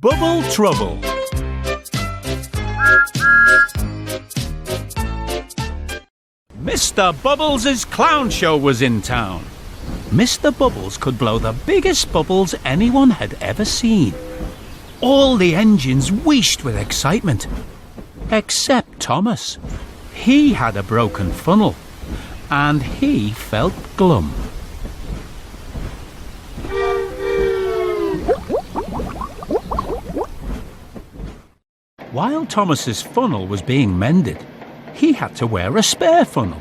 Bubble Trouble. Mr. Bubbles' clown show was in town. Mr. Bubbles could blow the biggest bubbles anyone had ever seen. All the engines wheezed with excitement. Except Thomas. He had a broken funnel, and he felt glum. While Thomas's funnel was being mended, he had to wear a spare funnel.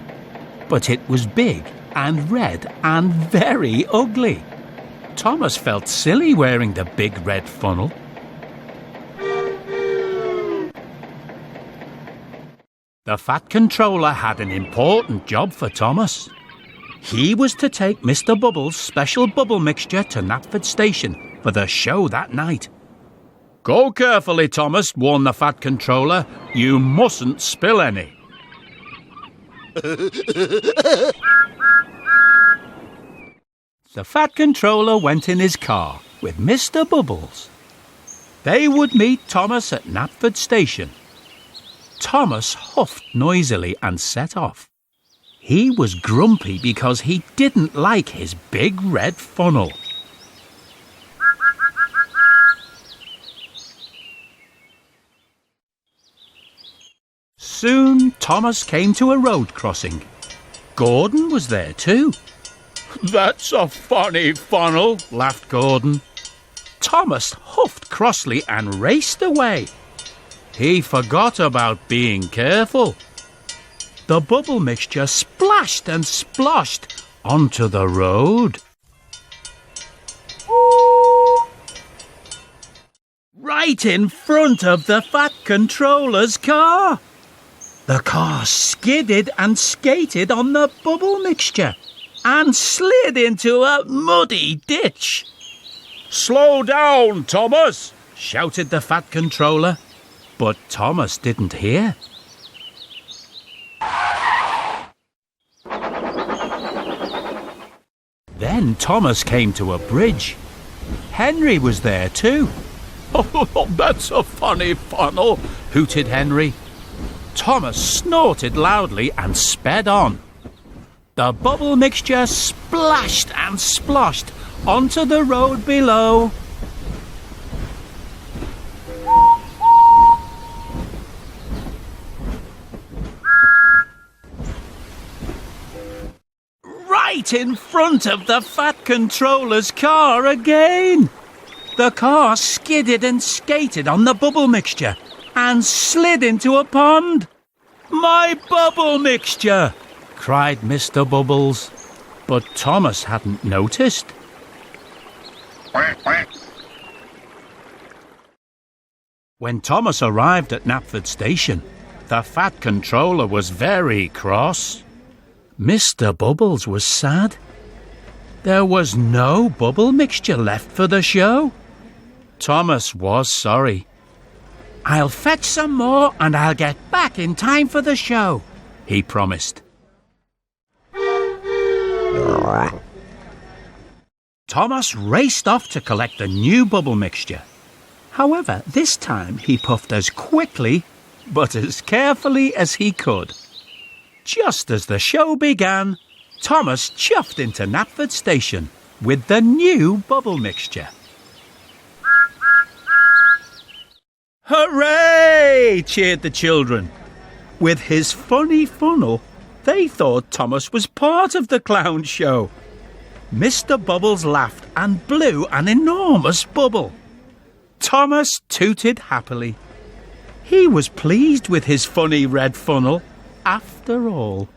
But it was big and red and very ugly. Thomas felt silly wearing the big red funnel. The Fat Controller had an important job for Thomas. He was to take Mr. Bubbles' special bubble mixture to Knapford Station for the show that night. "Go carefully, Thomas," warned the Fat Controller. "You mustn't spill any." The Fat Controller went in his car with Mr. Bubbles. They would meet Thomas at Knapford Station. Thomas huffed noisily and set off. He was grumpy because he didn't like his big red funnel. Soon Thomas came to a road crossing. Gordon was there too. "That's a funny funnel," laughed Gordon. Thomas huffed crossly and raced away. He forgot about being careful. The bubble mixture splashed and sploshed onto the road. Right in front of the Fat Controller's car. The car skidded and skated on the bubble mixture and slid into a muddy ditch. "Slow down, Thomas," shouted the Fat Controller, but Thomas didn't hear. Then Thomas came to a bridge. Henry was there too. "Oh, that's a funny funnel," hooted Henry. Thomas snorted loudly and sped on. The bubble mixture splashed and sploshed onto the road below. Right in front of the Fat Controller's car again. The car skidded and skated on the bubble mixture and slid into a pond. "My bubble mixture!" cried Mr. Bubbles, but Thomas hadn't noticed. When Thomas arrived at Knapford Station, the Fat Controller was very cross. Mr. Bubbles was sad. There was no bubble mixture left for the show. Thomas was sorry. "I'll fetch some more and I'll get back in time for the show," he promised. Thomas raced off to collect the new bubble mixture. However, this time he puffed as quickly but as carefully as he could. Just as the show began, Thomas chuffed into Knapford Station with the new bubble mixture. "Hooray!" cheered the children. With his funny funnel, they thought Thomas was part of the clown show. Mr. Bubbles laughed and blew an enormous bubble. Thomas tooted happily. He was pleased with his funny red funnel after all.